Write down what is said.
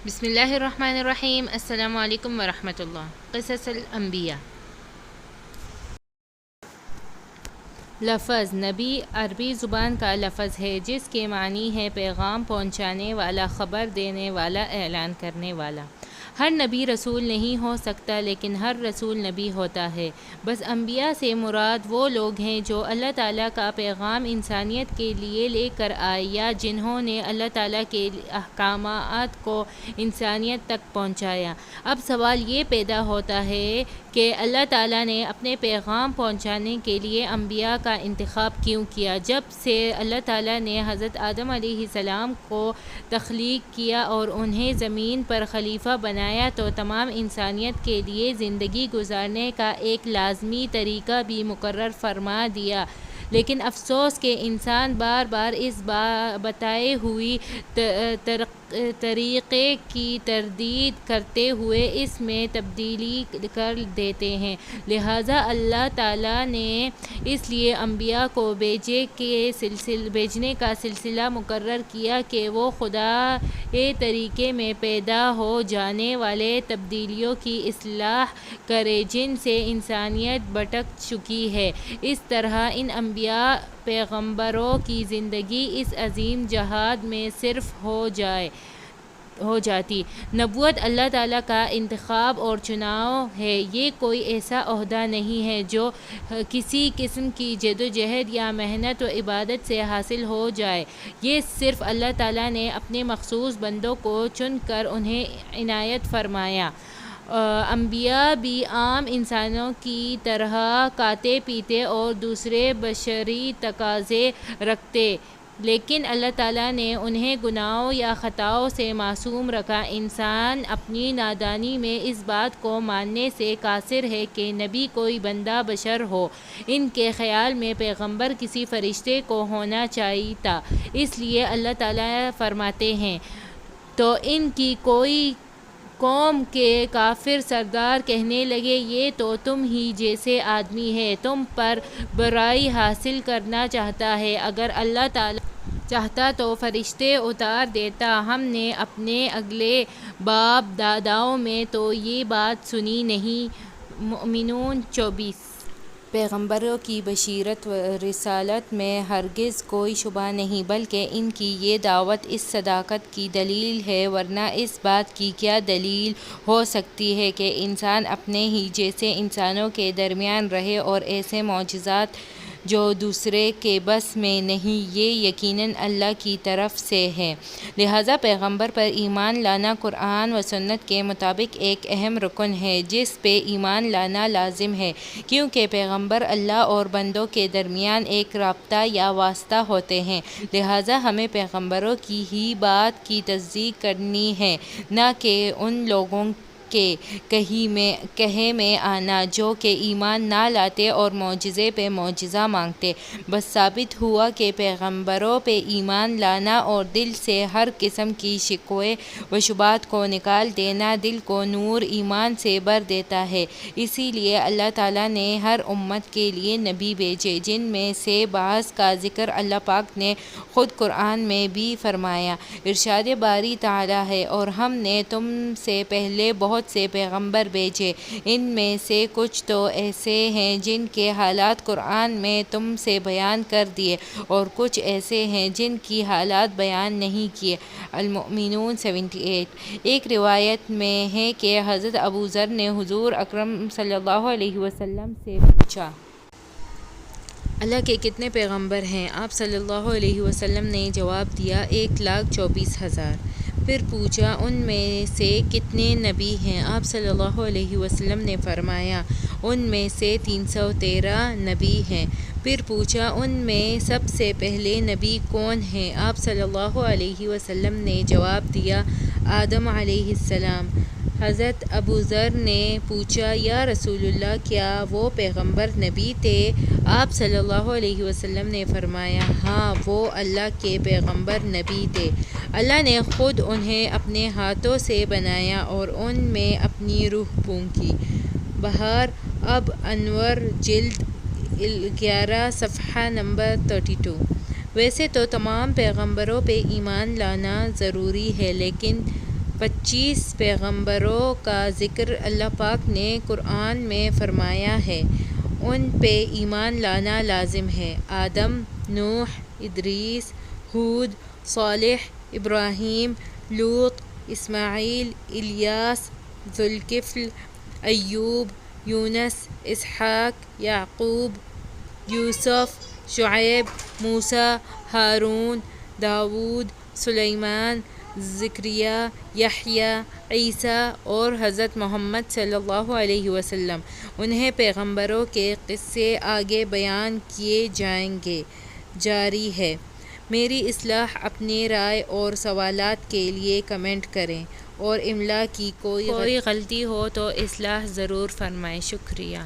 بسم اللہ الرحمن الرحیم۔ السلام علیکم ورحمۃ اللہ۔ قصص الانبیاء۔ لفظ نبی عربی زبان کا لفظ ہے جس کے معنی ہے پیغام پہنچانے والا، خبر دینے والا، اعلان کرنے والا۔ ہر نبی رسول نہیں ہو سکتا لیکن ہر رسول نبی ہوتا ہے۔ بس انبیاء سے مراد وہ لوگ ہیں جو اللہ تعالیٰ کا پیغام انسانیت کے لیے لے کر آئے یا جنہوں نے اللہ تعالیٰ کے احکامات کو انسانیت تک پہنچایا۔ اب سوال یہ پیدا ہوتا ہے کہ اللہ تعالیٰ نے اپنے پیغام پہنچانے کے لیے انبیاء کا انتخاب کیوں کیا؟ جب سے اللہ تعالیٰ نے حضرت آدم علیہ السلام کو تخلیق کیا اور انہیں زمین پر خلیفہ بنایا تو تمام انسانیت کے لیے زندگی گزارنے کا ایک لازمی طریقہ بھی مقرر فرما دیا، لیکن افسوس کہ انسان بار بار اس بتائے ہوئی طریقے کی تردید کرتے ہوئے اس میں تبدیلی کر دیتے ہیں۔ لہٰذا اللہ تعالیٰ نے اس لیے انبیاء کو بھیجنے کا سلسلہ مقرر کیا کہ وہ خدا طریقے میں پیدا ہو جانے والے تبدیلیوں کی اصلاح کرے جن سے انسانیت بھٹک چکی ہے۔ اس طرح ان انبیاء پیغمبروں کی زندگی اس عظیم جہاد میں صرف ہو جاتی۔ نبوت اللہ تعالیٰ کا انتخاب اور چناؤ ہے۔ یہ کوئی ایسا عہدہ نہیں ہے جو کسی قسم کی جدوجہد یا محنت و عبادت سے حاصل ہو جائے۔ یہ صرف اللہ تعالیٰ نے اپنے مخصوص بندوں کو چن کر انہیں عنایت فرمایا۔ انبیاء بھی عام انسانوں کی طرح کھاتے پیتے اور دوسرے بشری تقاضے رکھتے، لیکن اللہ تعالیٰ نے انہیں گناہوں یا خطاؤں سے معصوم رکھا۔ انسان اپنی نادانی میں اس بات کو ماننے سے قاصر ہے کہ نبی کوئی بندہ بشر ہو۔ ان کے خیال میں پیغمبر کسی فرشتے کو ہونا چاہیے تھا۔ اس لیے اللہ تعالیٰ فرماتے ہیں تو ان کی کوئی قوم کے کافر سردار کہنے لگے یہ تو تم ہی جیسے آدمی ہے، تم پر برائی حاصل کرنا چاہتا ہے۔ اگر اللہ تعالیٰ چاہتا تو فرشتے اتار دیتا۔ ہم نے اپنے اگلے باپ داداؤں میں تو یہ بات سنی نہیں۔ مومنون 24۔ پیغمبروں کی بشارت و رسالت میں ہرگز کوئی شبہ نہیں، بلکہ ان کی یہ دعوت اس صداقت کی دلیل ہے، ورنہ اس بات کی کیا دلیل ہو سکتی ہے کہ انسان اپنے ہی جیسے انسانوں کے درمیان رہے اور ایسے معجزات جو دوسرے کے بس میں نہیں، یہ یقیناً اللہ کی طرف سے ہے۔ لہٰذا پیغمبر پر ایمان لانا قرآن و سنت کے مطابق ایک اہم رکن ہے جس پہ ایمان لانا لازم ہے، کیونکہ پیغمبر اللہ اور بندوں کے درمیان ایک رابطہ یا واسطہ ہوتے ہیں۔ لہٰذا ہمیں پیغمبروں کی ہی بات کی تصدیق کرنی ہے، نہ کہ ان لوگوں کے کہے میں آنا جو کہ ایمان نہ لاتے اور معجزے پہ معجزہ مانگتے۔ بس ثابت ہوا کہ پیغمبروں پہ ایمان لانا اور دل سے ہر قسم کی شکوے و شبہات کو نکال دینا دل کو نور ایمان سے بھر دیتا ہے۔ اسی لیے اللہ تعالیٰ نے ہر امت کے لیے نبی بھیجے، جن میں سے بعض کا ذکر اللہ پاک نے خود قرآن میں بھی فرمایا۔ ارشاد باری تعالیٰ ہے، اور ہم نے تم سے پہلے بہت سے پیغمبر بھیجے، ان میں سے کچھ تو ایسے ہیں جن کے حالات قرآن میں تم سے بیان کر دیے، اور کچھ ایسے ہیں جن کی حالات بیان نہیں کیے۔ المؤمنون 78۔ ایک روایت میں ہے کہ حضرت ابو ذر نے حضور اکرم صلی اللہ علیہ وسلم سے پوچھا، اللہ کے کتنے پیغمبر ہیں؟ آپ صلی اللہ علیہ وسلم نے جواب دیا، 1,24,000۔ پھر پوچھا، ان میں سے کتنے نبی ہیں؟ آپ صلی اللہ علیہ وسلم نے فرمایا، ان میں سے 313 نبی ہیں۔ پھر پوچھا، ان میں سب سے پہلے نبی کون ہیں؟ آپ صلی اللہ علیہ وسلم نے جواب دیا، آدم علیہ السلام۔ حضرت ابو ذر نے پوچھا، یا رسول اللہ، کیا وہ پیغمبر نبی تھے؟ آپ صلی اللہ علیہ وسلم نے فرمایا، ہاں، وہ اللہ کے پیغمبر نبی تھے۔ اللہ نے خود انہیں اپنے ہاتھوں سے بنایا اور ان میں اپنی روح پھونکی۔ بہار اب انور جلد 11 صفحہ نمبر 32۔ ویسے تو تمام پیغمبروں پہ ایمان لانا ضروری ہے، لیکن 25 پیغمبروں کا ذکر اللہ پاک نے قرآن میں فرمایا ہے، ان پہ ایمان لانا لازم ہے۔ آدم، نوح، ادریس، ہود، صالح، ابراہیم، لوط، اسماعیل، الیاس، ذوالکفل، ایوب، یونس، اسحاق، یعقوب، یوسف، شعیب، موسیٰ، ہارون، داؤد، سلیمان، زکریا، یحییٰ، عیسیٰ اور حضرت محمد صلی اللہ علیہ وسلم۔ انہیں پیغمبروں کے قصے آگے بیان کیے جائیں گے۔ جاری ہے۔ میری اصلاح اپنی رائے اور سوالات کے لیے کمنٹ کریں اور املا کی کوئی غلطی ہو تو اصلاح ضرور فرمائیں۔ شکریہ۔